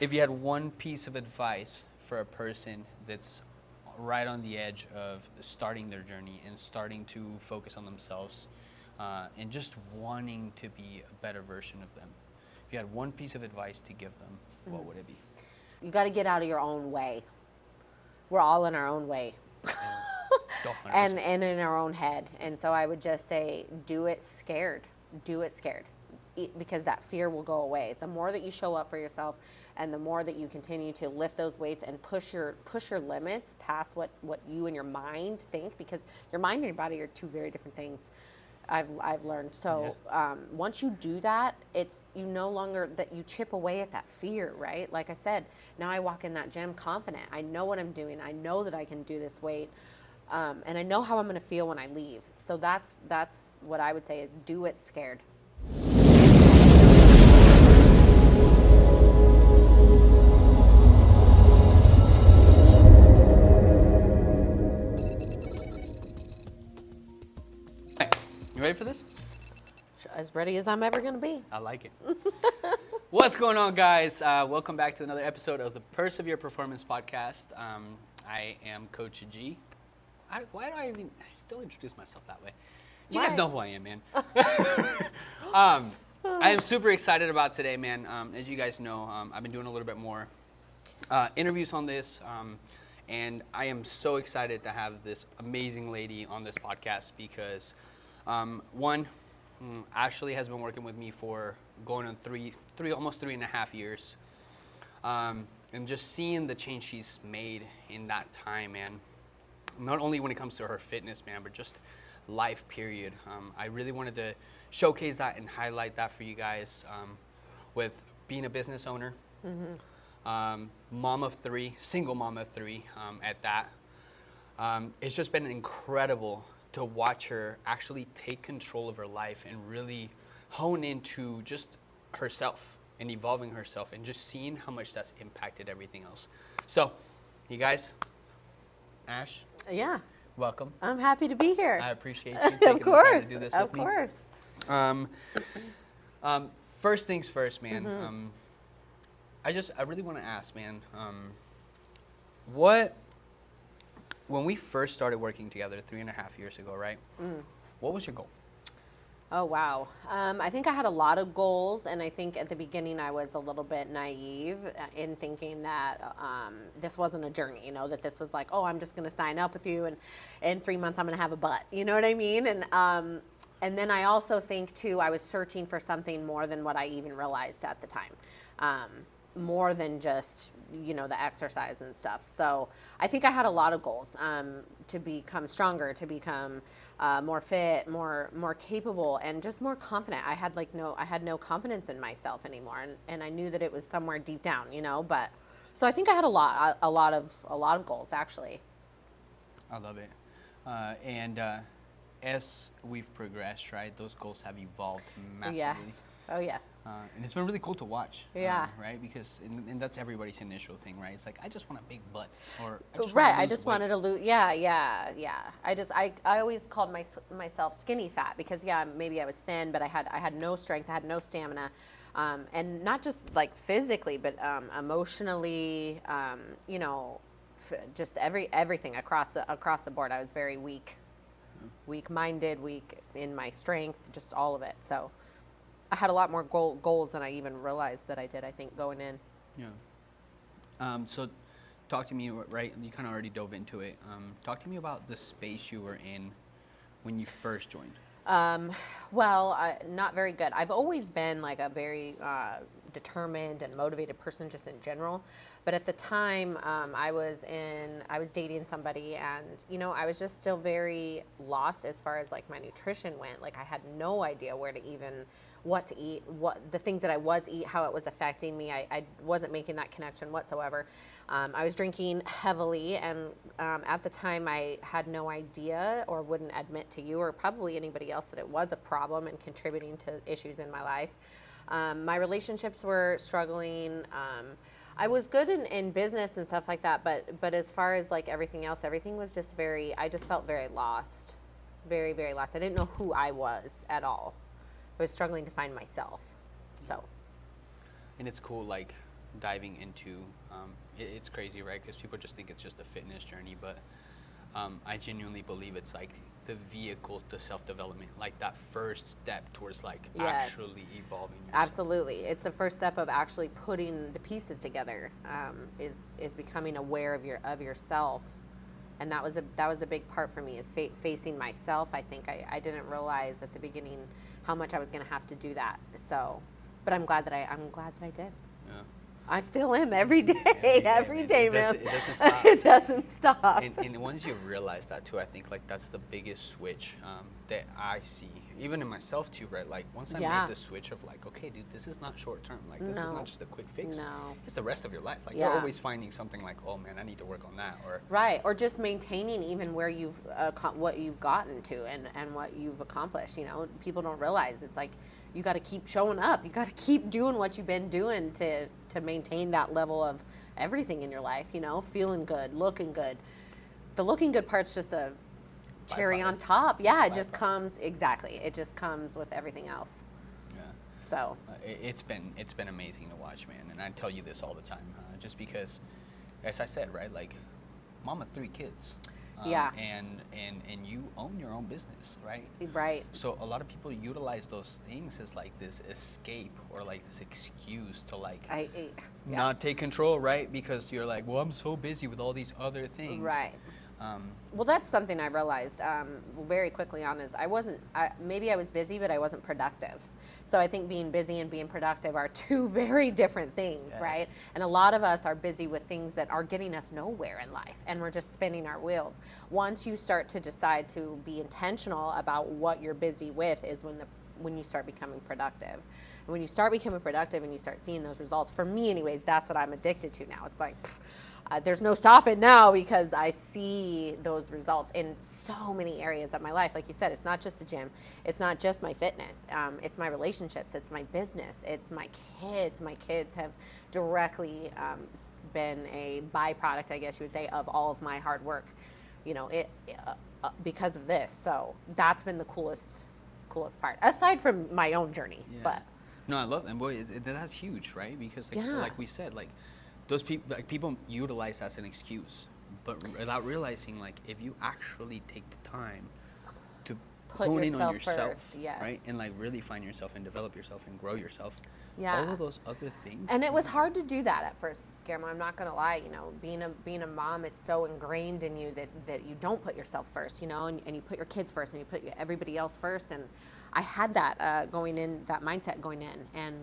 If you had one piece of advice for a person that's right on the edge of starting their journey and starting to focus on themselves and just wanting to be a better version of them, if you had one piece of advice to give them, what would it be? You got to get out of your own way. We're all in our own way. And in our own head. And so I would just say, do it scared. Do it scared. Because that fear will go away. The more that you show up for yourself and the more that you continue to lift those weights and push your limits past what you and your mind think, because your mind and your body are two very different things. I've learned. So once you do that, it's you no longer that you chip away at that fear, right? Like I said, now I walk in that gym confident. I know what I'm doing. I know that I can do this weight. And I know how I'm going to feel when I leave. So that's what I would say is do it scared. You ready for this? As ready as I'm ever going to be. I like it. What's going on, guys? Welcome back to another episode of the Persevere Performance Podcast. I am Coach G. Why do I still introduce myself that way? You guys know who I am, man. I am super excited about today, man. As you guys know, I've been doing a little bit more interviews on this, and I am so excited to have this amazing lady on this podcast because, Ashli has been working with me for going on almost 3.5 years, and just seeing the change she's made in that time, man. Not only when it comes to her fitness, man, but just life, period. I really wanted to showcase that and highlight that for you guys with being a business owner, mom of three, single mom of three at that. It's just been incredible to watch her actually take control of her life and really hone into just herself and evolving herself and just seeing how much that's impacted everything else. So, you guys, Ash. Yeah. Welcome. I'm happy to be here. I appreciate you taking the time to do this with me. Of course. First things first, man. I really want to ask, man, when we first started working together 3.5 years ago, right? What was your goal? Oh, wow. I think I had a lot of goals, and I think at the beginning I was a little bit naive in thinking that this wasn't a journey, that this was like, oh, I'm just going to sign up with you, and in 3 months I'm going to have a butt. You know what I mean? And then I also think, too, I was searching for something more than what I even realized at the time. More than just, the exercise and stuff. So I think I had a lot of goals to become stronger, to become more fit, more capable, and just more confident. I had no confidence in myself anymore, and I knew that it was somewhere deep down, But so I think I had a lot of goals actually. I love it, and as we've progressed, right, those goals have evolved massively. Yes. Oh, yes. And it's been really cool to watch. Yeah. Right? Because, and that's everybody's initial thing, right? It's like, I just want a big butt. Or I just wanted to lose. Yeah. I always called myself skinny fat because, maybe I was thin, but I had no strength. I had no stamina. And not just like physically, but emotionally, just everything across the board. I was very weak-minded, weak in my strength, just all of it. So I had a lot more goals than I even realized that I did, I think, going in. Yeah. So talk to me, right, you kind of already dove into it. Talk to me about the space you were in when you first joined. Not very good. I've always been like a very determined and motivated person just in general. But at the time, I was dating somebody, and, I was just still very lost as far as like my nutrition went. Like I had no idea what to eat, what the things that I was eating, how it was affecting me. I wasn't making that connection whatsoever. I was drinking heavily, and at the time I had no idea or wouldn't admit to you or probably anybody else that it was a problem and contributing to issues in my life. My relationships were struggling. I was good in business and stuff like that, but as far as like everything else, everything was just I just felt very lost, very, very lost. I didn't know who I was at all. I was struggling to find myself, so. And it's cool, like, diving into, it's crazy, right? Because people just think it's just a fitness journey, but I genuinely believe it's like the vehicle to self-development, like that first step towards like Yes. actually evolving yourself. Absolutely. It's the first step of actually putting the pieces together, is becoming aware of yourself. And that was a big part for me, is facing myself. I think I didn't realize at the beginning how much I was going to have to do that. So, but I'm glad that I did. Yeah. I still am every day, every man. day, It man. doesn't stop. It doesn't stop. And once you realize that too, I think like that's the biggest switch that I see, even in myself too, right? Like once I Yeah. made the switch of like, okay, dude, this is not short term. Like this is No. not just a quick fix. No. It's the rest of your life. Like Yeah. you're always finding something like, oh man, I need to work on that. Or Right, or just maintaining even where you've what you've gotten to and what you've accomplished. You know, people don't realize it's like you got to keep showing up. You got to keep doing what you've been doing to maintain that level of everything in your life. You know, feeling good, looking good. The looking good part's just a cherry on Byproduct. top. Yeah, it Byproduct. just comes exactly. It just comes with everything else. yeah. So It's been amazing to watch, man. And I tell you this all the time, just because, as I said, right, like, mom of 3 kids. Yeah. And you own your own business, right? right. So a lot of people utilize those things as like this escape or like this excuse to like Yeah. not take control, right? Because you're like, well, I'm so busy with all these other things. Right. Well, that's something I realized very quickly on is maybe I was busy, but I wasn't productive. So I think being busy and being productive are 2 very different things, Yes. right? And a lot of us are busy with things that are getting us nowhere in life, and we're just spinning our wheels. Once you start to decide to be intentional about what you're busy with is when you start becoming productive. And when you start becoming productive and you start seeing those results, for me anyways, that's what I'm addicted to now. It's like, there's no stopping now because I see those results in so many areas of my life. Like you said, it's not just the gym. It's not just my fitness. It's my relationships. It's my business. It's my kids. My kids have directly been a byproduct, I guess you would say, of all of my hard work, you know, because of this. So that's been the coolest part, aside from my own journey. Yeah. But No, I love that. Boy, that's huge, right? Because like, Yeah. like we said, like those people, like people utilize that as an excuse, but without realizing, like if you actually take the time to Put hone in on yourself yourself, first, yes. right, and like really find yourself and develop yourself and grow yourself, Yeah. all of those other things. And it was hard to do that at first, Guillermo. I'm not gonna lie. You know, being a mom, it's so ingrained in you that you don't put yourself first. You know, and you put your kids first, and you put everybody else first. And I had that that mindset going in, and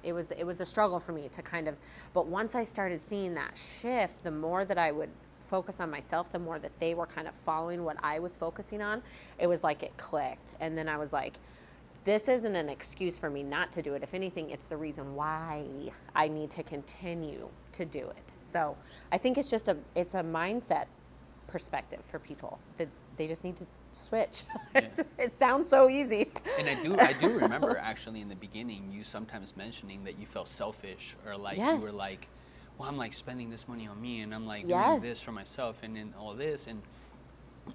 it was a struggle for me to kind of. But once I started seeing that shift, the more that I would focus on myself, the more that they were kind of following what I was focusing on. It was like it clicked, and then I was like, this isn't an excuse for me not to do it. If anything, it's the reason why I need to continue to do it. So I think it's just it's a mindset perspective for people that they just need to switch. Yeah. It sounds so easy. And I do remember actually in the beginning you sometimes mentioning that you felt selfish or like Yes. you were like, well, I'm like spending this money on me and I'm like Yes. doing this for myself and then all this and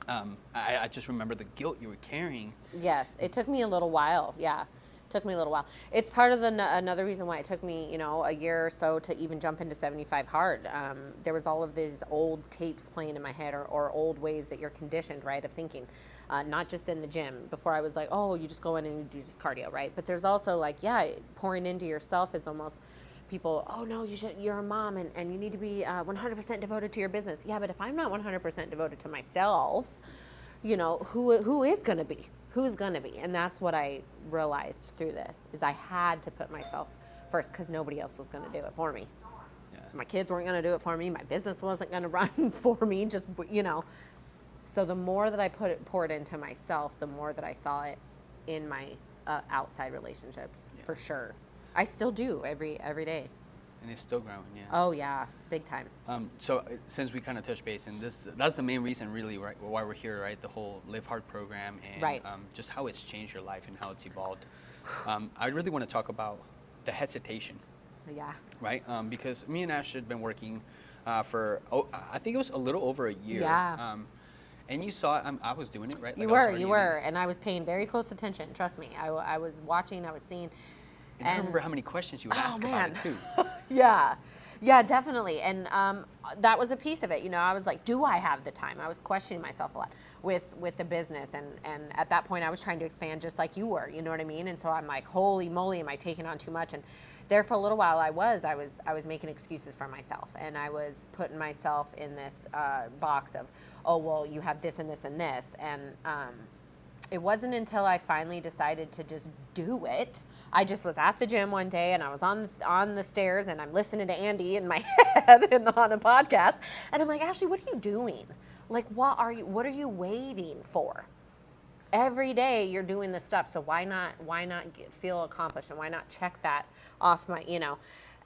I just remember the guilt you were carrying. Yes, it took me a little while. Yeah, took me a little while. It's part of another reason why it took me, you know, a year or so to even jump into 75 hard. There was all of these old tapes playing in my head or old ways that you're conditioned, right, of thinking. Not just in the gym. Before I was like, oh, you just go in and you do just cardio, right? But there's also like, yeah, pouring into yourself is almost people, oh no, you're a mom and you need to be 100% devoted to your business. Yeah, but if I'm not 100% devoted to myself, you know, who is going to be? Who's going to be? And that's what I realized through this, is I had to put myself first because nobody else was going to do it for me. Yeah. My kids weren't going to do it for me. My business wasn't going to run for me, just, you know. So the more that I poured into myself, the more that I saw it in my outside relationships, for sure. I still do every day. And it's still growing, yeah. Oh yeah, big time. So since we kind of touched base, and that's the main reason really, right, why we're here, right? The whole Live Hard program and Right. Just how it's changed your life and how it's evolved. I really want to talk about the hesitation, Yeah. right? Because me and Ash had been working for, I think it was a little over a year. Yeah. And you saw I was doing it, right? You Like, I was were, already you in were, it. and I was paying very close attention. Trust me, I was watching, I was seeing. And I remember how many questions you would Oh ask about man, it too. Yeah, definitely. And that was a piece of it. You know, I was like, do I have the time? I was questioning myself a lot with the business. And at that point, I was trying to expand just like you were. You know what I mean? And so I'm like, holy moly, am I taking on too much? And there for a little while, I was making excuses for myself. And I was putting myself in this box of, oh, well, you have this and this and this. And it wasn't until I finally decided to just do it. I just was at the gym one day and I was on the stairs and I'm listening to Andy in my head on a podcast. And I'm like, Ashley, what are you doing? Like, what are you waiting for? Every day you're doing this stuff. So why not feel accomplished, and why not check that off my,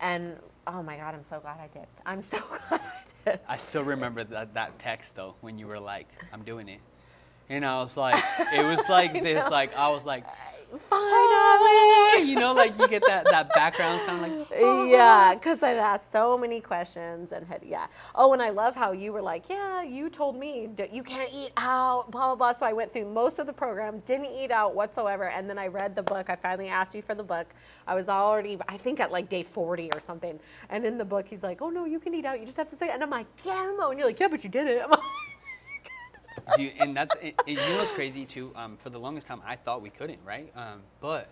and oh my God, I'm so glad I did. I'm so glad I did. I still remember that text though, when you were like, I'm doing it. And I was like, it was like this, like, I was like, finally, like you get that background sound like, yeah, because I'd asked so many questions and oh, and I love how you were like, yeah, you told me you can't eat out, blah blah blah. So I went through most of the program, didn't eat out whatsoever, and then I read the book. I finally asked you for the book. I was already, I think, at like day 40 or something, and in the book he's like, oh no, you can eat out, you just have to say, and I'm like, yeah, Mo, and you're like, yeah, but you did it. I'm like, and that's you know what's crazy too. For the longest time, I thought we couldn't, right? But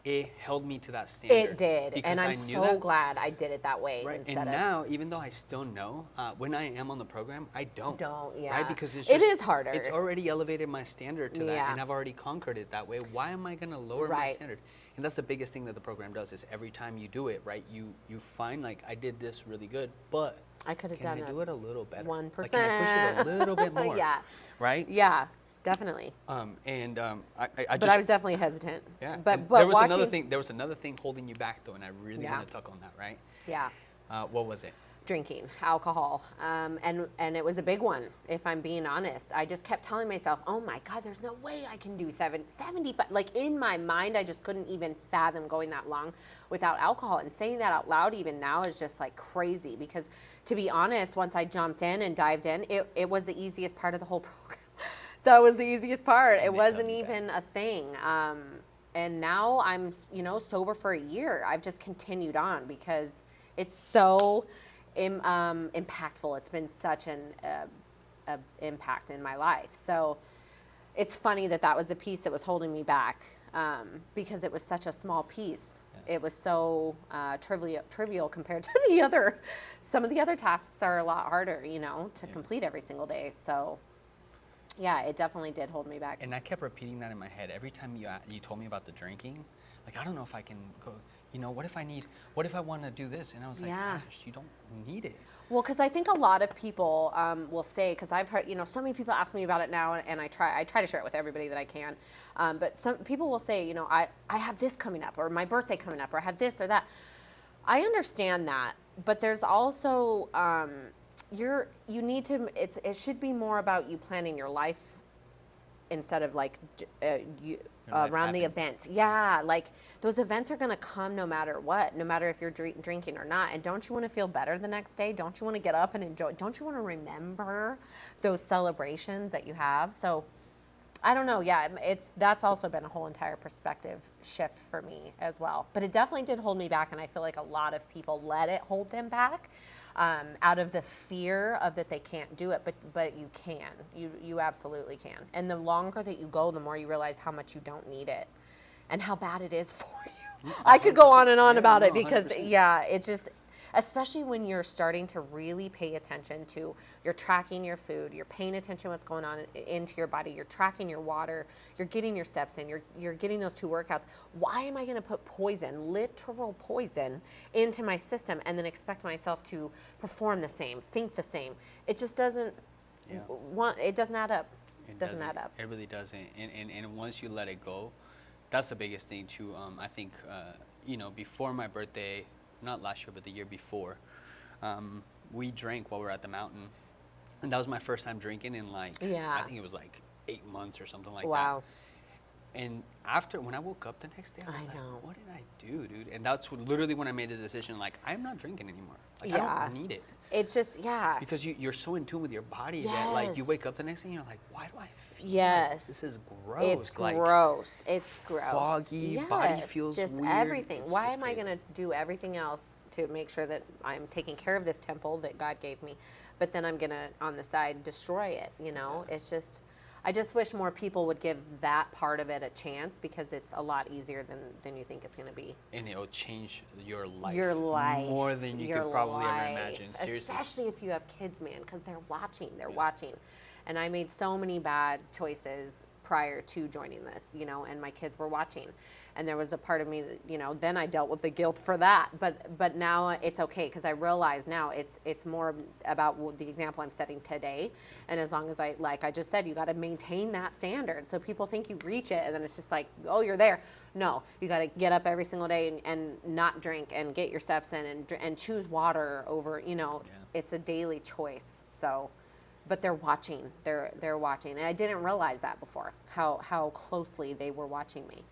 it held me to that standard. It did, and I'm so glad I did it that way. Right, instead and of now, even though I still know, when I am on the program, I don't. Yeah. Right, because it is harder. It's already elevated my standard to that, and I've already conquered it that way. Why am I going to lower my standard? And that's the biggest thing that the program does, is every time you do it, right, you find, like, I did this really good, but I could have done it. Can I do it a little better? 1%. Like, can I push it a little bit more? Yeah. Right? Yeah, definitely. I was definitely hesitant. Yeah. But there was another thing. There was another thing holding you back, though, and I really want to talk on that, right? Yeah. What was it? Drinking alcohol, and it was a big one, if I'm being honest. I just kept telling myself, oh my God, there's no way I can do 75. Like, in my mind, I just couldn't even fathom going that long without alcohol. And saying that out loud even now is just like crazy, because to be honest, once I jumped in and dived in, it was the easiest part of the whole program. That was the easiest part. It wasn't even a thing. And now I'm, sober for a year. I've just continued on because it's so impactful. It's been such an impact in my life. So it's funny that was the piece that was holding me back, because it was such a small piece. Yeah. It was so trivial compared to some of the other tasks are a lot harder, to complete every single day. So yeah, it definitely did hold me back. And I kept repeating that in my head every time you told me about the drinking. Like, I don't know if I can go. What if I want to do this? And I was like, gosh, you don't need it. Well, because I think a lot of people will say, because I've heard, so many people ask me about it now, and I try to share it with everybody that I can. But some people will say, I have this coming up, or my birthday coming up, or I have this or that. I understand that, but there's also, you need to, it should be more about you planning your life instead of like, around the event. Yeah, like those events are going to come no matter what, no matter if you're drinking or not. And don't you want to feel better the next day? Don't you want to get up and enjoy? Don't you want to remember those celebrations that you have? So I don't know. Yeah, that's also been a whole entire perspective shift for me as well. But it definitely did hold me back, and I feel like a lot of people let it hold them back. Out of the fear of that they can't do it, but you can. You absolutely can. And the longer that you go, the more you realize how much you don't need it and how bad it is for you. I could go on and on about it because, 100%. It's just, especially when you're starting to really pay attention to, you're tracking your food, you're paying attention to what's going on into your body, you're tracking your water, you're getting your steps in, you're getting those 2 workouts. Why am I going to put poison, literal poison, into my system and then expect myself to perform the same, think the same? It just doesn't, it doesn't add up. It doesn't add up. It really doesn't. And once you let it go, that's the biggest thing too. I think, before my birthday, not last year, but the year before, we drank while we were at the mountain. And that was my first time drinking in I think it was like 8 months or something like that. Wow. And when I woke up the next day, I was like, what did I do, dude? And that's literally when I made the decision, like, I'm not drinking anymore. Like, I don't need it. It's just, Because you're so in tune with your body that, like, you wake up the next day and you're like, why do I feel Yes. This is gross. It's like, gross. It's gross. foggy, body feels just weird. everything. Why It's am I crazy. going to do everything else to make sure that I'm taking care of this temple that God gave me, but then I'm going to, on the side, destroy it, you know? It's just, I just wish more people would give that part of it a chance because it's a lot easier than you think it's going to be. And it'll change your life. Your life. More than you your could probably life. ever imagine. Seriously. Especially if you have kids, man, because they're watching. They're watching. And I made so many bad choices prior to joining this, you know, and my kids were watching. And there was a part of me that, you know, then I dealt with the guilt for that. But now it's okay because I realize now it's more about the example I'm setting today. And as long as like I just said, you got to maintain that standard. So people think you reach it and then it's just like, oh, you're there. No, you got to get up every single day and not drink and get your steps in and choose water over, you know, it's a daily choice. So. But they're watching. They're watching, and I didn't realize that before. How closely they were watching me.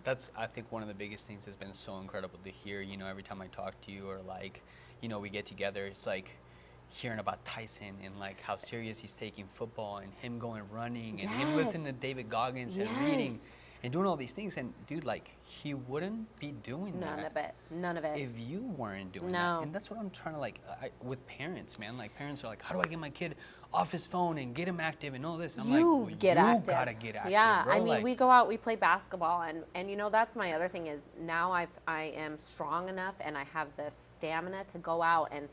That's, I think, one of the biggest things that's been so incredible to hear. You know, every time I talk to you or like, you know, we get together, it's like hearing about Tyson and like how serious he's taking football and him going running and him listening to David Goggins and reading and doing all these things. And dude, like, he wouldn't be doing that. None of it. If you weren't doing that. And that's what I'm trying to like, with parents, man. Like, parents are like, how do I get my kid off his phone and get him active and all this? I'm like, well, get active. You gotta get active, Yeah, bro. I mean, like, we go out, we play basketball, and you know, that's my other thing is now I am strong enough and I have the stamina to go out and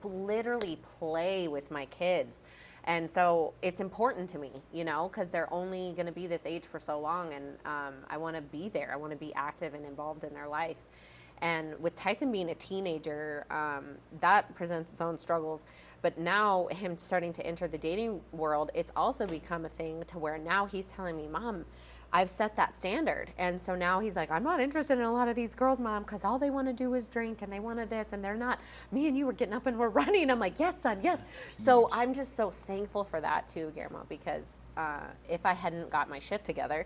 literally play with my kids. And so it's important to me, you know, because they're only going to be this age for so long. And I want to be there. I want to be active and involved in their life. And with Tyson being a teenager, that presents its own struggles. But now him starting to enter the dating world, it's also become a thing to where now he's telling me, Mom, I've set that standard. And so now he's like, I'm not interested in a lot of these girls, Mom, because all they want to do is drink and they want to this and they're not, me and you were getting up and we're running. I'm like, yes, son, yes. So I'm just so thankful for that too, Guillermo, because if I hadn't got my shit together,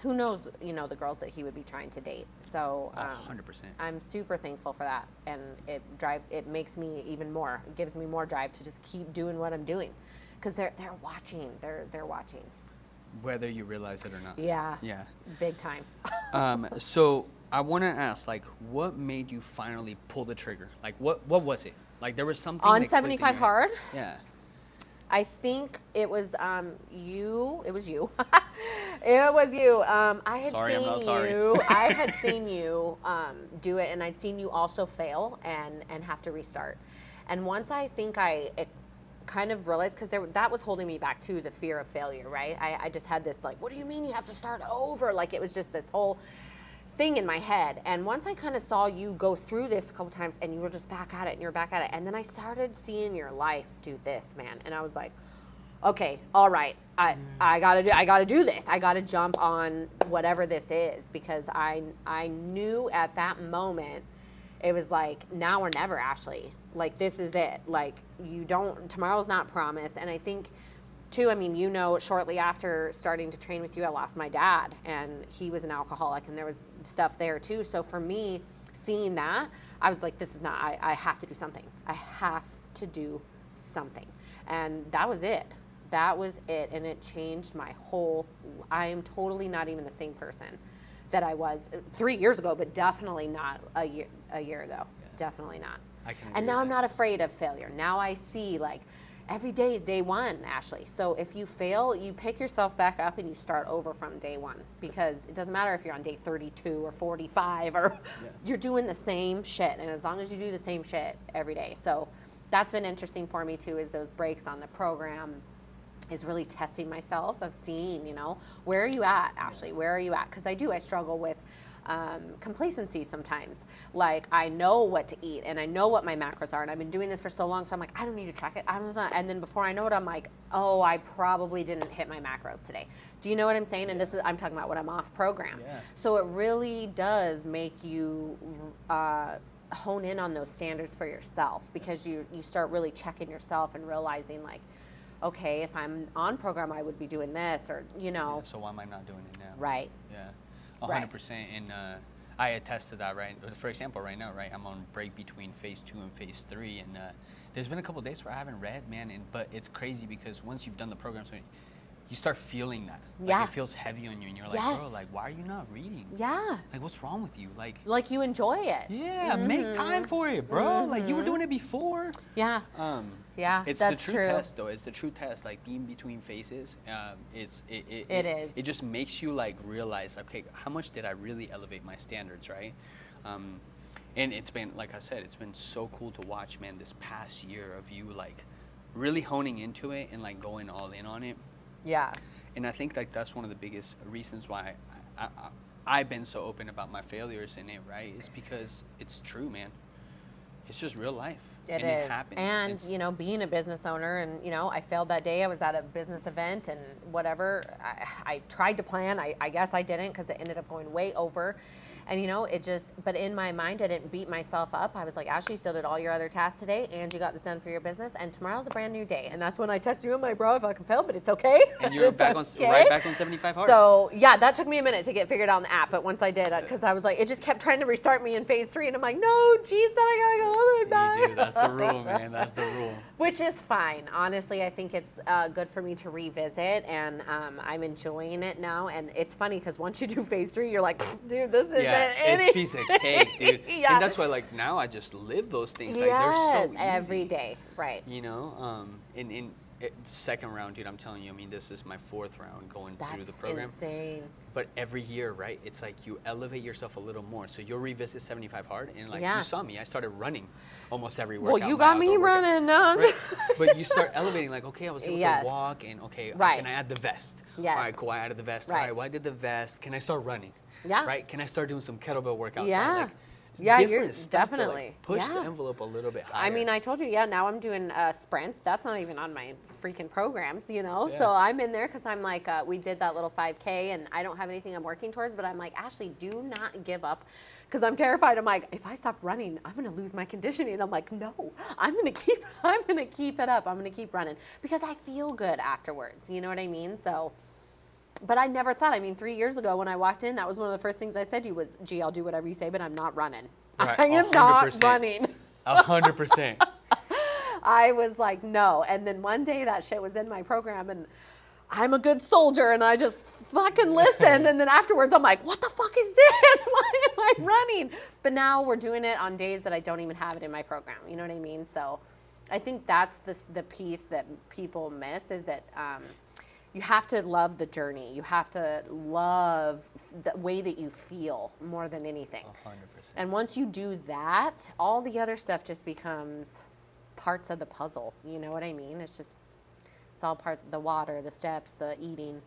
who knows, you know, the girls that he would be trying to date. So 100%. I'm super thankful for that. And it makes me even more, it gives me more drive to just keep doing what I'm doing. Because they're watching, they're watching. Whether you realize it or not. Yeah. Yeah. Big time. So I want to ask, like, what made you finally pull the trigger? Like, what was it? Like, there was something On that clicked in 75 your Hard? head. Yeah. I think it was you. It was you. It was you. I had Sorry, I'm not seen sorry. you. I had seen you do it, and I'd seen you also fail and have to restart. And once I think it kind of realized, because that was holding me back too, the fear of failure, right? I just had this like, what do you mean you have to start over? Like, it was just this whole thing in my head. And once I kind of saw you go through this a couple times and you were just back at it and you're back at it, and then I started seeing your life do this, man, and I was like, okay, all right, I gotta do this. I gotta jump on whatever this is, because I knew at that moment it was like, now or never, Ashli. Like, this is it. Like, tomorrow's not promised. And I think too, I mean, you know, shortly after starting to train with you, I lost my dad, and he was an alcoholic, and there was stuff there too. So for me, seeing that, I was like, this is not, I have to do something. I have to do something. And that was it. That was it. And it changed my whole, I am totally not even the same person that I was 3 years ago, but definitely not a year ago. Yeah. Definitely not. And now I'm not afraid of failure. Now I see, like, every day is day one, Ashli. So if you fail, you pick yourself back up and you start over from day one, because it doesn't matter if you're on day 32 or 45 or you're doing the same shit. And as long as you do the same shit every day. So that's been interesting for me too, is those breaks on the program is really testing myself of seeing, you know, where are you at, Ashli? Where are you at? Because I struggle with complacency sometimes. Like, I know what to eat and I know what my macros are, and I've been doing this for so long, so I'm like, I don't need to track it. And then before I know it, I'm like, oh, I probably didn't hit my macros today. Do you know what I'm saying? And I'm talking about when I'm off program. Yeah. So it really does make you hone in on those standards for yourself, because you start really checking yourself and realizing, like, okay, if I'm on program, I would be doing this, or, you know. Yeah, so why am I not doing it now? Right. Yeah. 100%. And I attest to that, right? For example, right now, right, I'm on break between phase 2 and phase 3, and there's been a couple of days where I haven't read, man, but it's crazy because once you've done the program, so you start feeling that. Yeah. Like it feels heavy on you, and you're like, Yes. bro, like, why are you not reading? Yeah. Like, what's wrong with you? Like you enjoy it. Yeah, make time for it, bro. Like you were doing it before. Yeah. Yeah, It's that's the true true. test, though. It's the true test. Like being between phases, It is. It just makes you like realize, okay, how much did I really elevate my standards, right? And it's been, like I said, it's been so cool to watch, man. This past year of you like really honing into it and like going all in on it. Yeah. And I think like that's one of the biggest reasons why I've been so open about my failures in it, right? Is because it's true, man. It's just real life. It and is. It happens. And, you know, being a business owner and, you know, I failed that day. I was at a business event and whatever. I tried to plan. I guess I didn't because it ended up going way over. And, you know, it just, but in my mind, I didn't beat myself up. I was like, Ashli, still did all your other tasks today, and you got this done for your business, and tomorrow's a brand new day. And that's when I texted you, I'm like, bro, I fucking failed, but it's okay. And you're back on, right back on 75 hard. So, yeah, that took me a minute to get figured out on the app, but once I did, because I was like, it just kept trying to restart me in phase 3, and I'm like, no, geez, then I gotta go all the way back. You do. That's the rule, man. That's the rule. Which is fine. Honestly, I think it's good for me to revisit, and I'm enjoying it now. And it's funny because once you do phase 3, you're like, dude, this isn't any. It's a piece of cake, dude. Yeah. And that's why, like, now I just live those things. Like, Yes, they're so easy. every day, right. You know, in second round, dude, I'm telling you, I mean, this is my 4th round going through the That's program. insane. But every year, right, it's like you elevate yourself a little more. So you'll revisit 75 hard, and like Yeah. you saw me, I started running almost every workout. Well, you my got me outdoor workout. running now. Right. But you start elevating, like, okay, I was able Yes. to walk, and okay, Right. can I add the vest? Yes. All right, cool, I added the vest. Right. All right, well, I did the vest. Can I start running? Yeah. Right? Can I start doing some kettlebell workouts? Yeah. Like, Yeah, different you're stuff to, like, definitely. push Yeah. the envelope a little bit higher. I mean, I told you, yeah, now I'm doing sprints. That's not even on my freaking programs, you know? Yeah. So I'm in there because I'm like, we did that little 5K and I don't have anything I'm working towards, but I'm like, Ashli, do not give up. Because I'm terrified. I'm like, if I stop running, I'm going to lose my conditioning. I'm like, no, I'm going to keep it up. I'm going to keep running because I feel good afterwards. You know what I mean? So, but I never thought, I mean, 3 years ago when I walked in, that was one of the first things I said to you was, gee, I'll do whatever you say, but I'm not running. Right, I am not 100%. running. 100%. I was like, no. And then one day that shit was in my program and I'm a good soldier and I just fucking listened. And then afterwards I'm like, what the fuck is this? Why am I running? But now we're doing it on days that I don't even have it in my program. You know what I mean? So I think that's the piece that people miss is that you have to love the journey. You have to love the way that you feel more than anything. 100%. And once you do that, all the other stuff just becomes parts of the puzzle. You know what I mean? It's all part of the water, the steps, the eating.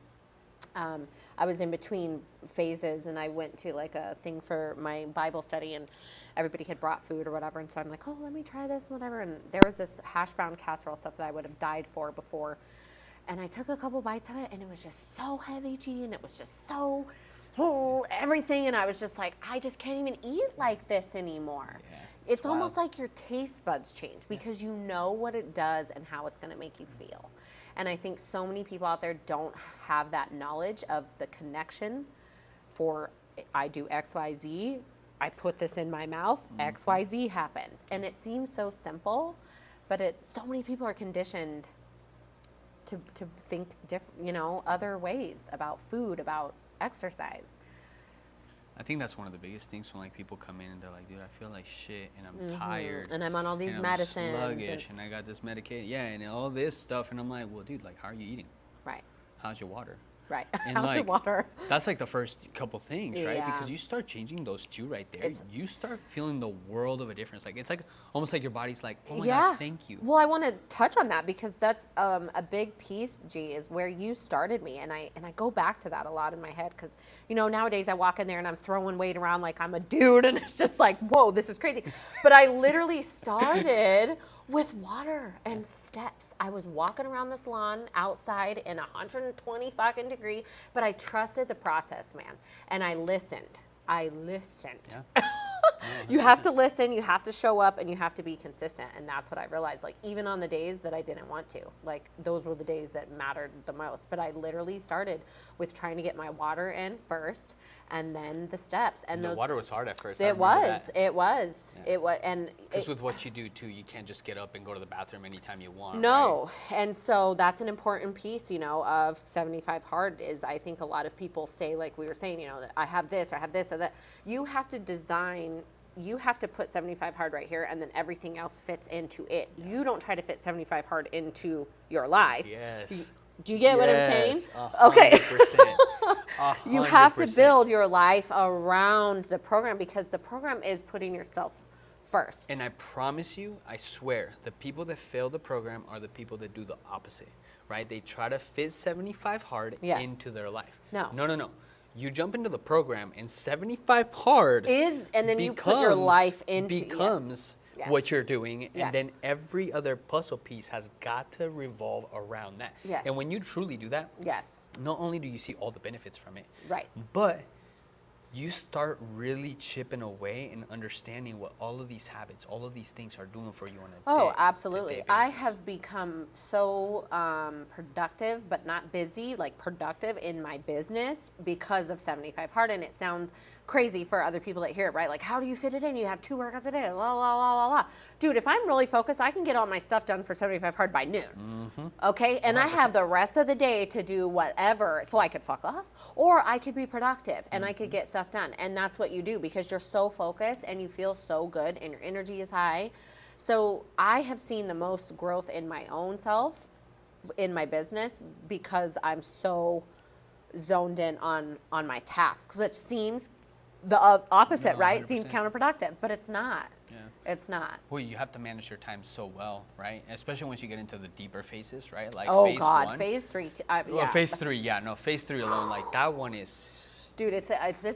I was in between phases and I went to like a thing for my Bible study and everybody had brought food or whatever. And so I'm like, oh, let me try this, whatever. And there was this hash brown casserole stuff that I would have died for before. And I took a couple bites of it and it was just so heavy, G, and it was just so everything. And I was just like, I just can't even eat like this anymore. Yeah, it's wild. almost like your taste buds change because you know what it does and how it's going to make you feel. And I think so many people out there don't have that knowledge of the connection for I do X, Y, Z. I put this in my mouth, X, Y, Z happens. And it seems so simple, but so many people are conditioned to think other ways about food, about exercise. I think that's one of the biggest things when like people come in and they're like, dude, I feel like shit and I'm tired. And I'm on all these and medicines. I'm sluggish and I got this medication. Yeah, and all this stuff. And I'm like, well, dude, like, how are you eating? Right. How's your water? Right. And How's your like, water? That's like the first couple things, right? Yeah. Because you start changing those two right there. You start feeling the world of a difference. Like it's like almost like your body's like, oh my God, thank you. Well, I want to touch on that because that's a big piece, G, is where you started me. And I go back to that a lot in my head because, nowadays I walk in there and I'm throwing weight around like I'm a dude and it's just like, whoa, this is crazy. But I literally started with water and steps. I was walking around this lawn outside in 120 fucking degree, but I trusted the process, man. And I listened. Yeah. You have to listen, you have to show up, and you have to be consistent. And that's what I realized. Like, even on the days that I didn't want to, like, those were the days that mattered the most. But I literally started with trying to get my water in first, and then the steps. And the those water was hard at first. It was. And because with what you do too, you can't just get up and go to the bathroom anytime you want. no. Right? And so that's an important piece, you know, of 75 hard is I think a lot of people say, like we were saying, you know, that I have this or that. You have to design, you have to put 75 hard right here, and then everything else fits into it. Yeah. You don't try to fit 75 hard into your life. Yes. Do you get what I'm saying? 100%. Okay. 100%. You have to build your life around the program because the program is putting yourself first. And I promise you, I swear, the people that fail the program are the people that do the opposite, right? They try to fit 75 hard into their life. No. You jump into the program and 75 hard and then you put your life into becomes what you're doing, and then every other puzzle piece has got to revolve around that. Yes. And when you truly do that, not only do you see all the benefits from it, but you start really chipping away and understanding what all of these habits, all of these things are doing for you on a absolutely. I have become so productive, but not busy, like productive in my business because of 75 hard. And it sounds crazy for other people that hear it, right? Like, how do you fit it in? You have 2 workouts a day, la, la, la, la, la. Dude, if I'm really focused, I can get all my stuff done for 75 hard by noon. Mm-hmm. Okay? And 100%. I have the rest of the day to do whatever, so I could fuck off, or I could be productive and I could get stuff done. And that's what you do because you're so focused and you feel so good and your energy is high. So I have seen the most growth in my own self, in my business, because I'm so zoned in on my tasks, which seems the opposite, right? 100%. Seems counterproductive, but it's not. Yeah. It's not. Well, you have to manage your time so well, right? Especially once you get into the deeper phases, right? Like phase one. Phase 3. Phase 3, phase 3 alone, like that one is. Dude, it's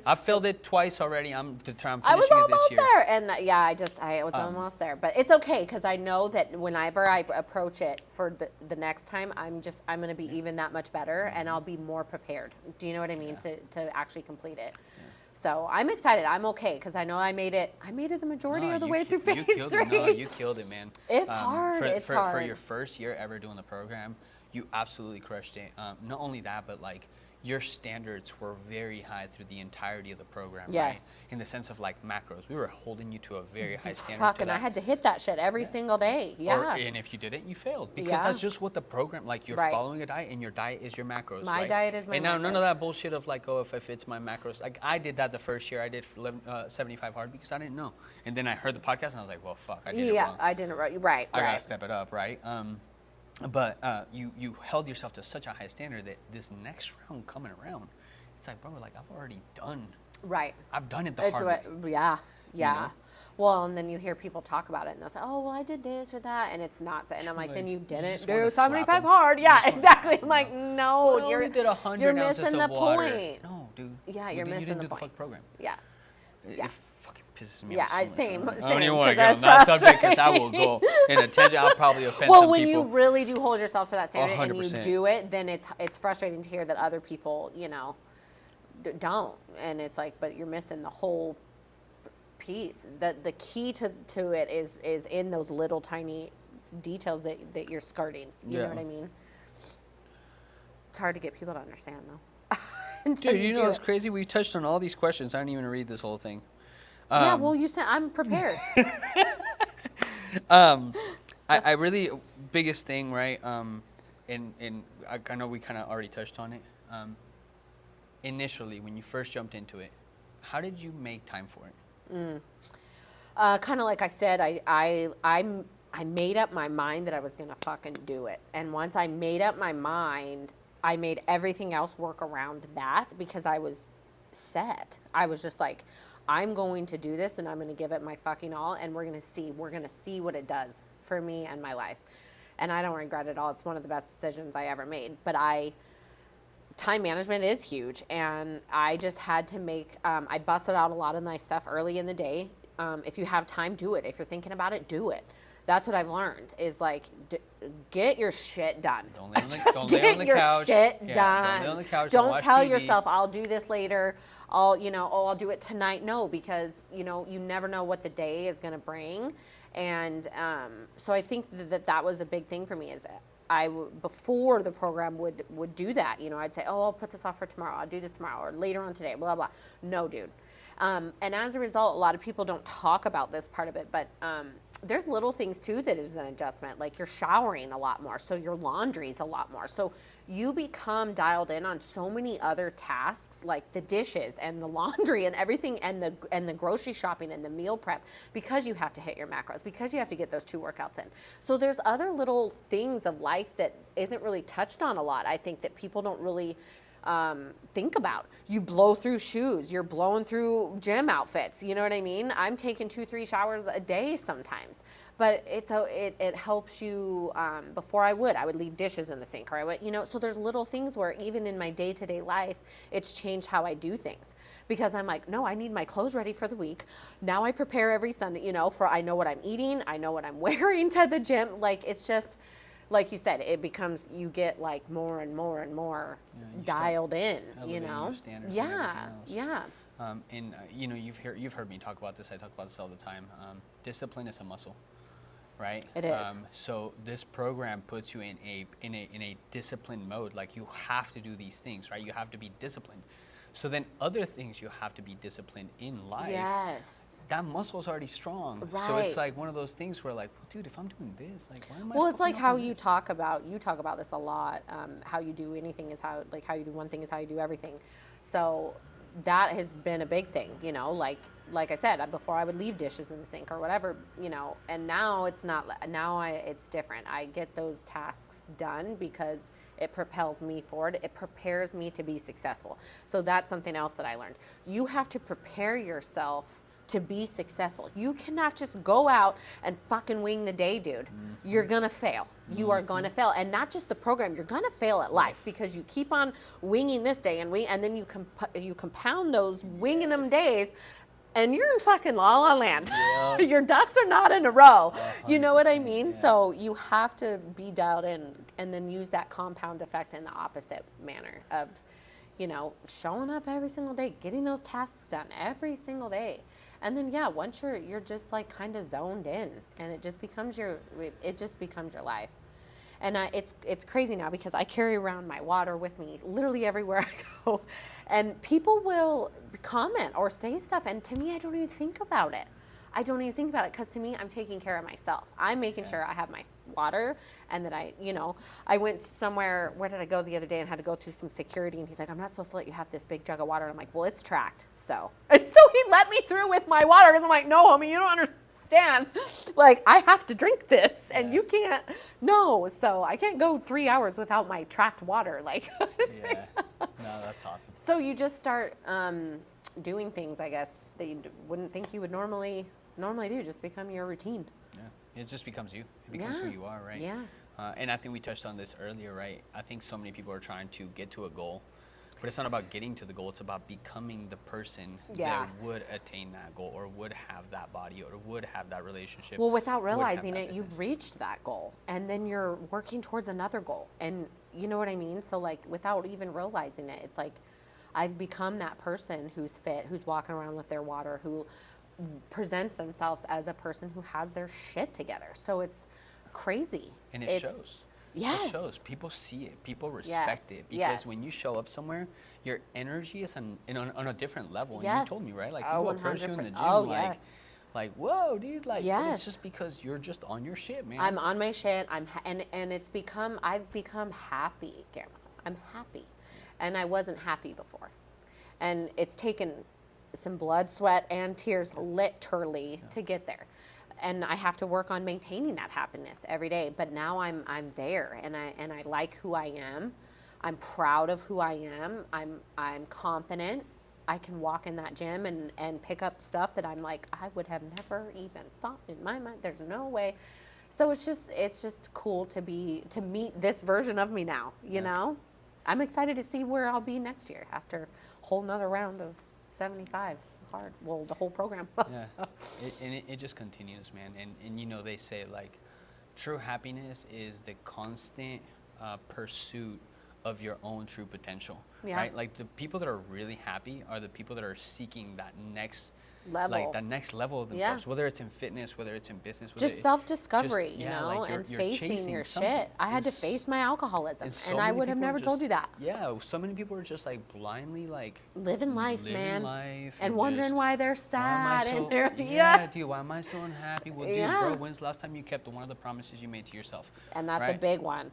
I've failed it twice already. I'm finishing I was it almost this year. there, and I was almost there. But it's okay because I know that whenever I approach it for the next time, I'm going to be even that much better, and I'll be more prepared. Do you know what I mean? To actually complete it. Yeah. So I'm excited. I'm okay because I know I made it. I made it the majority of the way through phase 3. No, you killed it, man. It's hard. It's hard. For your first year ever doing the program, you absolutely crushed it. Not only that, but like. Your standards were very high through the entirety of the program, right? In the sense of like macros. We were holding you to a very high standard. And I had to hit that shit every single day. Yeah. And if you didn't, you failed. Because that's just what the program, like you're following a diet and your diet is your macros, My diet is my macros. And now none of that bullshit of like, oh, if it's my macros. Like I did that the first year. I did 75 hard because I didn't know. And then I heard the podcast and I was like, well, fuck, I did it wrong. I didn't, right. I gotta step it up, right? But you held yourself to such a high standard that this next round coming around, it's like, bro, like I've already done. Right. I've done it the hard way. Yeah. You know? Well, and then you hear people talk about it, and they'll say, oh, well, I did this or that, and it's not. And I'm like, then you didn't do 75 hard. Yeah, exactly. I'm like, no, you're missing the point. No, dude. Yeah, you're missing the point. The fuck program. Yeah. It fucking pisses me off. Same. I don't even want to get on that subject because I will go in a tangent. I'll probably offend some people. Well, when you really do hold yourself to that standard 100%. and you do it, then it's frustrating to hear that other people, don't. And it's like, but you're missing the whole piece. The key to it is in those little tiny details that you're skirting. You know what I mean? It's hard to get people to understand, though. Dude, you know what's crazy? We touched on all these questions. I didn't even read this whole thing. Well, you said I'm prepared. I really biggest thing, right? And I know we kind of already touched on it. Initially, when you first jumped into it, how did you make time for it? Kind of like I said, I made up my mind that I was gonna fucking do it, and once I made up my mind, I made everything else work around that because I was set. I was just like, I'm going to do this and I'm going to give it my fucking all and we're going to see what it does for me and my life. And I don't regret it at all. It's one of the best decisions I ever made. But time management is huge. And I just had to I busted out a lot of nice stuff early in the day. If you have time, do it. If you're thinking about it, do it. That's what I've learned is like, get your shit done. Don't lay on the couch. Shit done. Don't lay on the couch. Don't tell TV. yourself, I'll do this later. I'll do it tonight. No, because, you never know what the day is going to bring. And so I think that was a big thing for me is before the program would do that, I'd say, oh, I'll put this off for tomorrow. I'll do this tomorrow or later on today, blah, blah. No, dude. And as a result, a lot of people don't talk about this part of it, but there's little things too that is an adjustment. Like you're showering a lot more, so your laundry's a lot more. So you become dialed in on so many other tasks, like the dishes and the laundry and everything, and the grocery shopping and the meal prep, because you have to hit your macros, because you have to get those 2 workouts in. So there's other little things of life that isn't really touched on a lot. I think that people don't really think about. You blow through shoes, you're blowing through gym outfits, you know what I mean? I'm taking 2-3 showers a day sometimes, but it helps you. Before I would leave dishes in the sink, or I would, so there's little things where even in my day-to-day life, it's changed how I do things, because I'm like, no, I need my clothes ready for the week. Now I prepare every Sunday, I know what I'm eating, I know what I'm wearing to the gym. Like, it's just, like you said, it becomes, you get like more and more and more dialed in, Your standards Yeah. And you've heard me talk about this. I talk about this all the time. Discipline is a muscle, right? It is. So this program puts you in a disciplined mode. Like, you have to do these things, right? You have to be disciplined. So then other things you have to be disciplined in life. Yes. That muscle's already strong. Right. So it's like one of those things where, like, dude, if I'm doing this, like, why am I? Well, it's like how you this? talk about this a lot. How you do anything is how you do one thing is how you do everything. So that has been a big thing, like I said, before I would leave dishes in the sink or whatever, and now it's not, it's different. I get those tasks done because it propels me forward. It prepares me to be successful. So that's something else that I learned. You have to prepare yourself to be successful. You cannot just go out and fucking wing the day, dude. Mm-hmm. You're gonna fail. You are going to fail, and not just the program. You're gonna fail at life because you keep on winging this day and then you compound those winging them days, and you're in fucking la la land. Yeah. Your ducks are not in a row. You know what I mean? Yeah. So you have to be dialed in, and then use that compound effect in the opposite manner of, showing up every single day, getting those tasks done every single day. And then, once you're just like kind of zoned in, and it just becomes your life. And it's crazy now because I carry around my water with me literally everywhere I go, and people will comment or say stuff, and to me, I don't even think about it. Because to me, I'm taking care of myself. I'm making sure I have my water, and that I went somewhere. Where did I go the other day and had to go through some security? And he's like, I'm not supposed to let you have this big jug of water. And I'm like, well, it's tracked. And so he let me through with my water, because I'm like, no, homie, you don't understand. Like, I have to drink this, and you can't. No, so I can't go 3 hours without my tracked water. Like, yeah, no, that's awesome. So you just start doing things, I guess, that you wouldn't think you would normally do. Just become your routine. Yeah, it just becomes you. It becomes who you are, right? Yeah. And I think we touched on this earlier, right? I think so many people are trying to get to a goal, but it's not about getting to the goal. It's about becoming the person that would attain that goal, or would have that body, or would have that relationship. Well, without realizing it, you've reached that goal, and then you're working towards another goal. And you know what I mean? So, like, without even realizing it, it's like I've become that person who's fit, who's walking around with their water, who presents themselves as a person who has their shit together. So it's crazy. And it shows. Yes. It shows. People see it. People respect it. Because when you show up somewhere, your energy is on a different level. And you told me, right? Like, people approach you in the gym like, whoa, dude. Like, it's just because you're just on your shit, man. I'm on my shit. And I've become happy, Guillermo. I'm happy. And I wasn't happy before. And it's taken some blood, sweat, and tears, literally, to get there. And I have to work on maintaining that happiness every day. But now I'm there, and I like who I am. I'm proud of who I am. I'm confident. I can walk in that gym and pick up stuff that I'm like, I would have never even thought in my mind. There's no way. So it's just cool to meet this version of me now, you know? I'm excited to see where I'll be next year after a whole nother round of 75 hard. Well, the whole program. It just continues, man. And they say, like, true happiness is the constant pursuit of your own true potential, Yeah. right? Like the people that are really happy are the people that are seeking that next Level. like that next level of themselves, whether it's in fitness, whether it's in business, whether Just self-discovery, just- you yeah, know, like and you're facing chasing your something. shit. I had to And face my alcoholism, and so and I many would have people are never told just- you that. Yeah, so many people are just like blindly like Living life, living man, life and wondering just, why they're why am I sad so, and they're yeah, dude, why am I so unhappy? Well, dude, Yeah. bro, when's the last time you kept one of the promises you made to yourself? And that's a right? big one.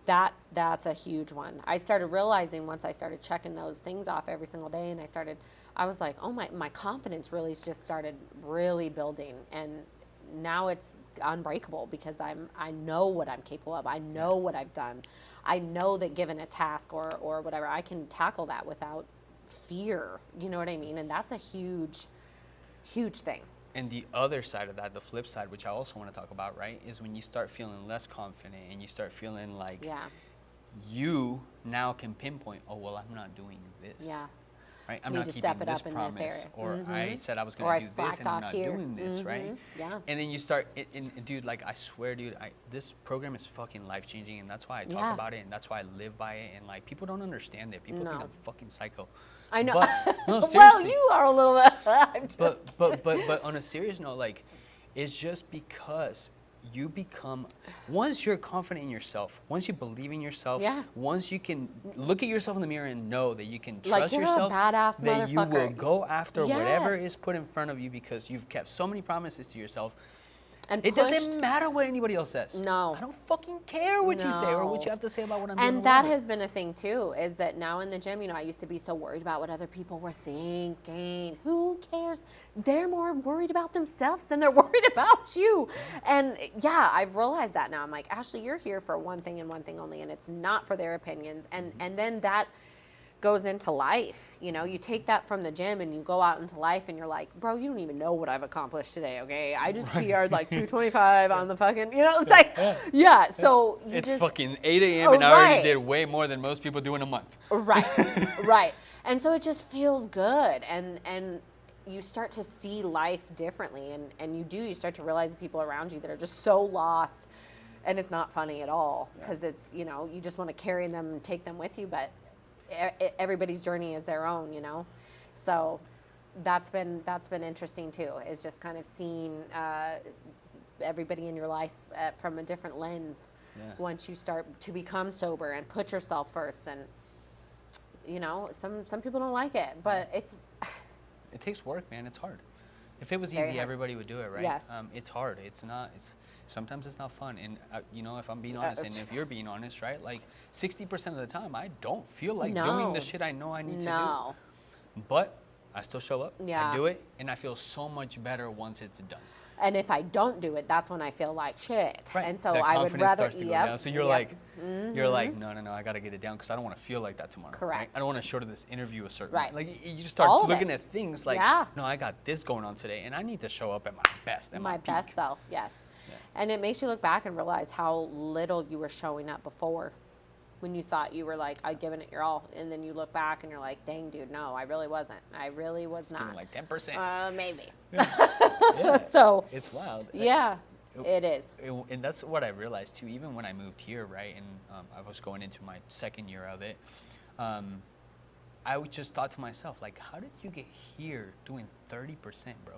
That's a huge one. I started realizing once I started checking those things off every single day, and I was like, oh, my confidence really just started really building, and now it's unbreakable because I know what I'm capable of. I know what I've done. I know that given a task or whatever, I can tackle that without fear. You know what I mean? And that's a huge, huge thing. And the other side of that, the flip side, which I also want to talk about, right, is when you start feeling less confident and you start feeling like Yeah. you now can pinpoint, oh, well, I'm not doing this. Yeah. Right? I'm Need not to keeping step it this up in promise. this area. Or I said I was Or going I to do this slacked and I'm off not here. doing this, right? Yeah. And then you start, and dude, like I swear, dude, this program is fucking life-changing, and that's why I talk Yeah. about it, and that's why I live by it, and like people don't understand it. People think No. I'm fucking psycho. I know. But, no, Well, seriously. you are a little bit. I'm just- But on a serious note, like, it's just because you become, once you're confident in yourself, once you believe in yourself, Yeah. once you can look at yourself in the mirror and know that you can Like, trust you're a yourself, badass that you will motherfucker. go after whatever Yes. is put in front of you because you've kept so many promises to yourself. and It pushed. doesn't matter what anybody else says. No. I don't fucking care what you say or what No. you have to say about what I'm doing. or And that whatever. has been a thing too, is that now in the gym, I used to be so worried about what other people were thinking. Who cares? They're more worried about themselves than they're worried about you. And yeah, I've realized that now. I'm like, Ashley, you're here for one thing and one thing only, and it's not for their opinions. And then that goes into life. You take that from the gym and you go out into life and you're like, bro, you don't even know what I've accomplished today, okay? I just PR'd like 225 on the fucking, it's like, yeah, so you It's just. fucking 8 a.m. and I already Right. did way more than most people do in a month. Right, right. And so it just feels good. And you start to see life differently. And you start to realize the people around you that are just so lost. And it's not funny at all because it's, you just want to carry them and take them with you. But everybody's journey is their own, So that's been interesting too, is just kind of seeing everybody in your life from a different lens. Yeah. Once you start to become sober and put yourself first, and some people don't like it, but It takes work, man. It's hard. If it was Very easy, hard. everybody would do it, right? Yes. It's hard. It's not. Sometimes it's not fun. And if I'm being honest, and if you're being honest, right? Like 60% of the time, I don't feel like doing No. the shit I know I need to no. do. But I still show up. Yeah. I do it, and I feel so much better once it's done. And if I don't do it, that's when I feel like shit. Right. And so that I would confidence rather. starts to go down. So you're yep. Mm-hmm. like, no, I got to get it down because I don't want to feel like that tomorrow. Correct. Right? I don't want to show to this interview a certain Right. way. Like you just start All of looking it. at things like, Yeah. no, I got this going on today, and I need to show up at my best, at my peak. best self, yes. Yeah. And it makes you look back and realize how little you were showing up before, when you thought you were like, I've given it your all, and then you look back and you're like, dang, dude, no, I really wasn't. I really was Doing not. like 10%. Maybe. Yeah. So, It's wild. yeah, it is. And that's what I realized too. Even when I moved here, right, and I was going into my second year of it, I just thought to myself, like, how did you get here doing 30%, bro?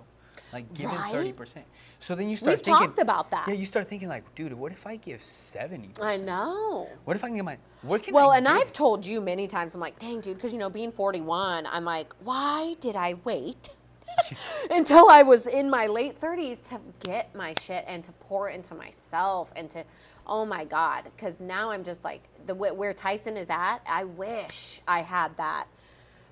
Like giving Right? 30%. So then you start We've thinking. talked about that. Yeah, you start thinking like, dude, what if I give 70%? I know. What if I can get my? What can Well, I and give? I've told you many times, I'm like, dang, dude, because, being 41, I'm like, why did I wait until I was in my late 30s to get my shit and to pour into myself and to, oh my God, because now I'm just like, where Tyson is at, I wish I had that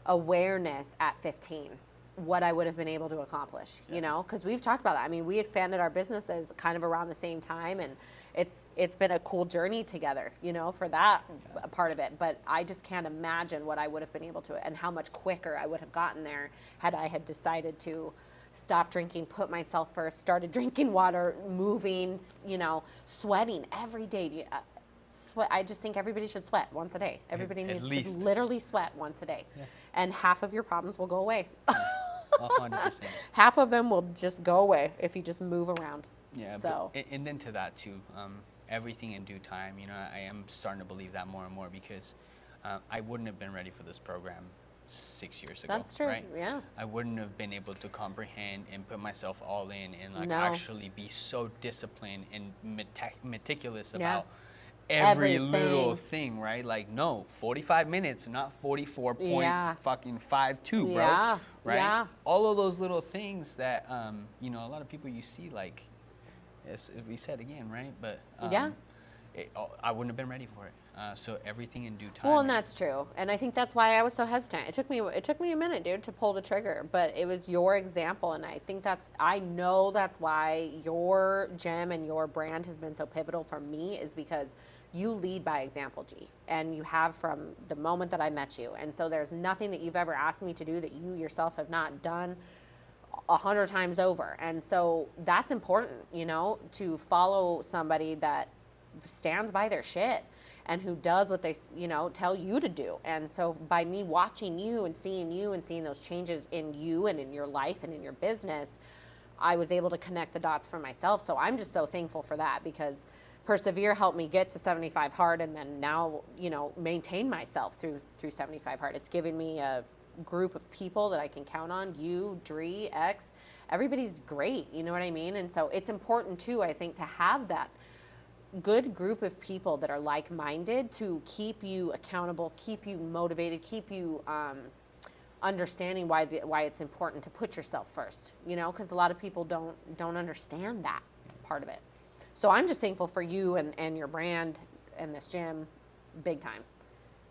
awareness at 15, what I would have been able to accomplish, because we've talked about that. I mean, we expanded our businesses kind of around the same time, and it's been a cool journey together, for that part of it. But I just can't imagine what I would have been able to, and how much quicker I would have gotten there had I had decided to stop drinking, put myself first, started drinking water, moving, sweating every day. Sweat. I just think everybody should sweat once a day. Everybody At needs to least. literally sweat once a day. Yeah. And half of your problems will go away. 100%. Half of them will just go away if you just move around. Yeah. So. And then to that too, everything in due time. I am starting to believe that more and more because I wouldn't have been ready for this program 6 years ago. That's true. Right? Yeah. I wouldn't have been able to comprehend and put myself all in and like No. actually be so disciplined and meticulous Yeah. about every Everything. little thing, right? Like, no, 45 minutes, not 44 point Yeah. fucking 52, bro. Yeah. Right? Yeah. All of those little things that, you know, a lot of people you see, like, as we said again, right? But Yeah. I wouldn't have been ready for it. So everything in due time. Well, and that's true, and I think that's why I was so hesitant. It took me a minute, dude, to pull the trigger, but it was your example, and I know that's why your gym and your brand has been so pivotal for me, is because you lead by example, G, and you have from the moment that I met you, and so there's nothing that you've ever asked me to do that you yourself have not done 100 times over, and so that's important, you know, to follow somebody that stands by their shit and who does what they, you know, tell you to do. And so by me watching you and seeing those changes in you and in your life and in your business, I was able to connect the dots for myself. So I'm just so thankful for that, because Persevere helped me get to 75 hard, and then now, you know, maintain myself through 75 hard. It's given me a group of people that I can count on. You, Dree, X, everybody's great, you know what I mean? And so it's important too, I think, to have that good group of people that are like-minded to keep you accountable, keep you motivated, keep you understanding why it's important to put yourself first, you know, because a lot of people don't understand that part of it. So I'm just thankful for you and your brand and this gym, big time.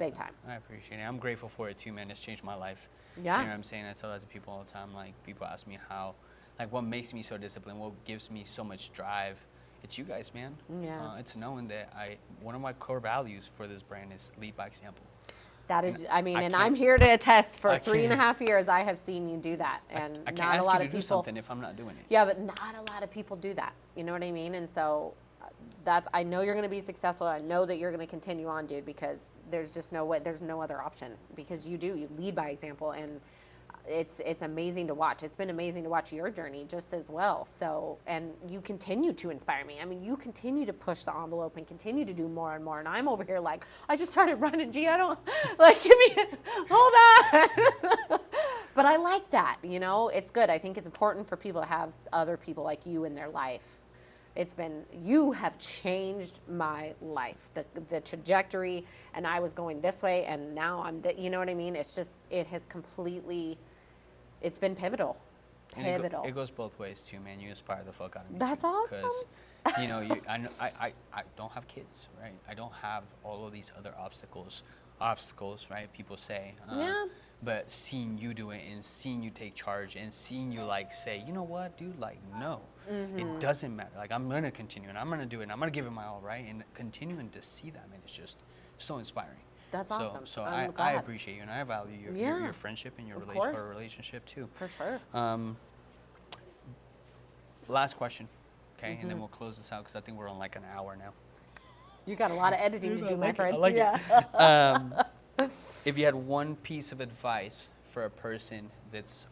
I appreciate it. I'm grateful for it too, man. It's changed my life. Yeah. You know what I'm saying? I tell that to people all the time. Like, people ask me how, like, what makes me so disciplined, what gives me so much drive. It's you guys, man. Yeah. It's knowing that one of my core values for this brand is lead by example. That is, I mean, I and can't- I'm here to attest for I 3.5 years, I have seen you do that. And I can't not ask a lot you of to do people. something if I'm not doing it. Yeah, but not a lot of people do that. You know what I mean? And so I know you're going to be successful. I know that you're going to continue on, dude, because there's just no way, there's no other option, because you lead by example, and it's amazing to watch. It's been amazing to watch your journey just as well. So, and you continue to inspire me. I mean, you continue to push the envelope and continue to do more and more. And I'm over here like, I just started running, G. I don't, like, give me, hold on. But I like that, you know, it's good. I think it's important for people to have other people like you in their life. You have changed my life, the trajectory, and I was going this way, and now you know what I mean? It's just, it's been pivotal. And it goes both ways too, man. You inspire the fuck out of me. That's too, awesome. Because, you know, I don't have kids, right? I don't have all of these other obstacles, right? People say. Yeah. But seeing you do it and seeing you take charge and seeing you like say, you know what, dude, like, no, it doesn't matter. Like, I'm going to continue and I'm going to do it and I'm going to give it my all, right? And continuing to see that, man, it's just so inspiring. That's awesome. So I'm I glad. appreciate you, and I value your Yeah. friendship and your Of course. relationship too. For sure. Last question, okay, and then we'll close this out because I think we're on like an hour now. You got a lot of editing to do, my friend. I like it. If you had one piece of advice for a person that's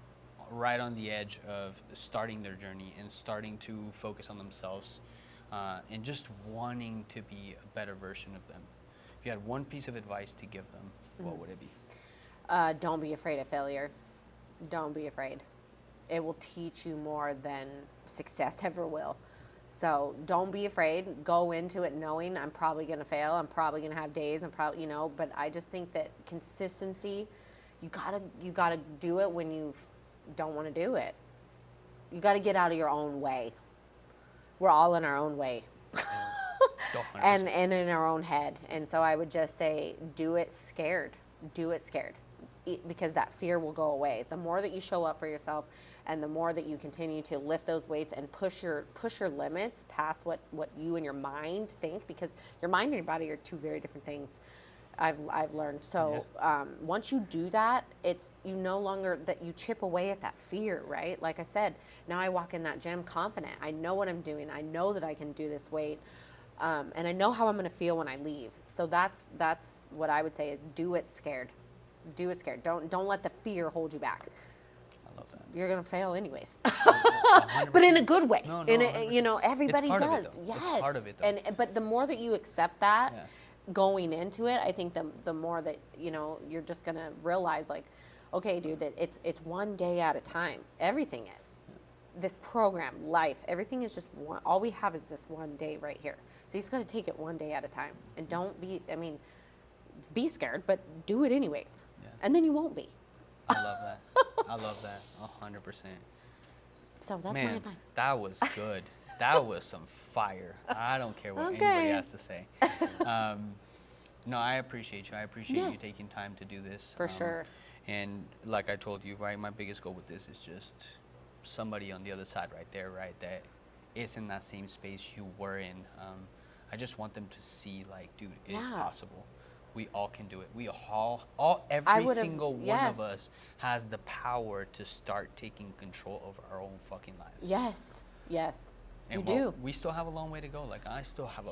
right on the edge of starting their journey and starting to focus on themselves and just wanting to be a better version of them, if you had one piece of advice to give them, what would it be? Don't be afraid of failure. Don't be afraid. It will teach you more than success ever will. So don't be afraid. Go into it knowing I'm probably going to fail. I'm probably going to have days. you know, but I just think that consistency, you gotta do it when you don't want to do it. You got to get out of your own way. We're all in our own way. and in our own head. And so I would just say, do it scared. Do it scared. Because that fear will go away. The more that you show up for yourself and the more that you continue to lift those weights and push your limits past what you and your mind think, because your mind and your body are two very different things, I've learned. So once you do that, it's you no longer that you chip away at that fear, right? Like I said, now I walk in that gym confident. I know what I'm doing. I know that I can do this weight. And I know how I'm going to feel when I leave. So that's what I would say is do it scared. Do it scared. Don't let the fear hold you back. I love that. You're gonna fail anyways, 100%. but in a good way. No, you know, everybody It's part of it, does. though. Yes. It's part of it, though. But the more that you accept that, going into it, I think the more that, you know, you're just going to realize like, okay, dude, that it's one day at a time. Everything is. This program, life, everything is just one. All we have is this one day right here. So you just got to take it one day at a time. And don't be, I mean, be scared, but do it anyways. Yeah. And then you won't be. I love that. I love that. 100%. So that's Man, my advice. That was good. That was some fire. I don't care what anybody has to say. No, I appreciate you. I appreciate you taking time to do this. For sure. And like I told you, right, my biggest goal with this is just somebody on the other side right there, right, that is in that same space you were in. I just want them to see, like, dude, it is possible. We all can do it. We every single one of us has the power to start taking control over our own fucking lives. Yes, yes, and you do. We still have a long way to go. Like, I still have a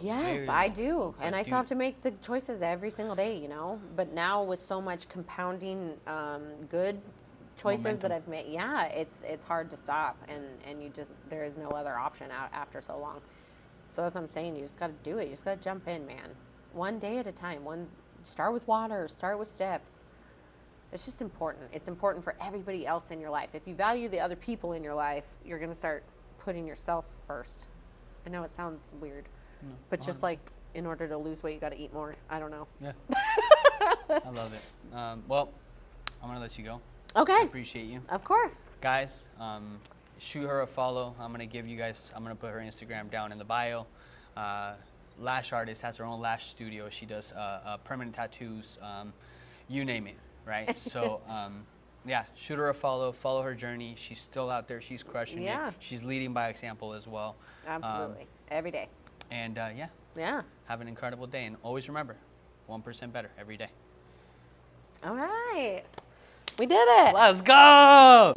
I do. And I still have to make the choices every single day, you know? But now with so much compounding good choices that I've made, it's hard to stop. And you just, there is no other option out after so long. So that's what I'm saying. You just got to do it. You just got to jump in, man. One day at a time. Start with water, start with steps. It's just important. It's important for everybody else in your life. If you value the other people in your life, you're going to start putting yourself first. I know it sounds weird, but just like in order to lose weight, you got to eat more. I don't know. Yeah. I love it. Well, I'm going to let you go. Okay. I appreciate you. Of course. Guys, shoot her a follow. I'm going to put her Instagram down in the bio. Lash artist, has her own lash studio. She does permanent tattoos, you name it, right? So yeah, shoot her a follow her journey. She's still out there, she's crushing it. She's leading by example as well. Absolutely. Every day. And have an incredible day, and always remember, 1% better every day. All right, we did it. Let's go.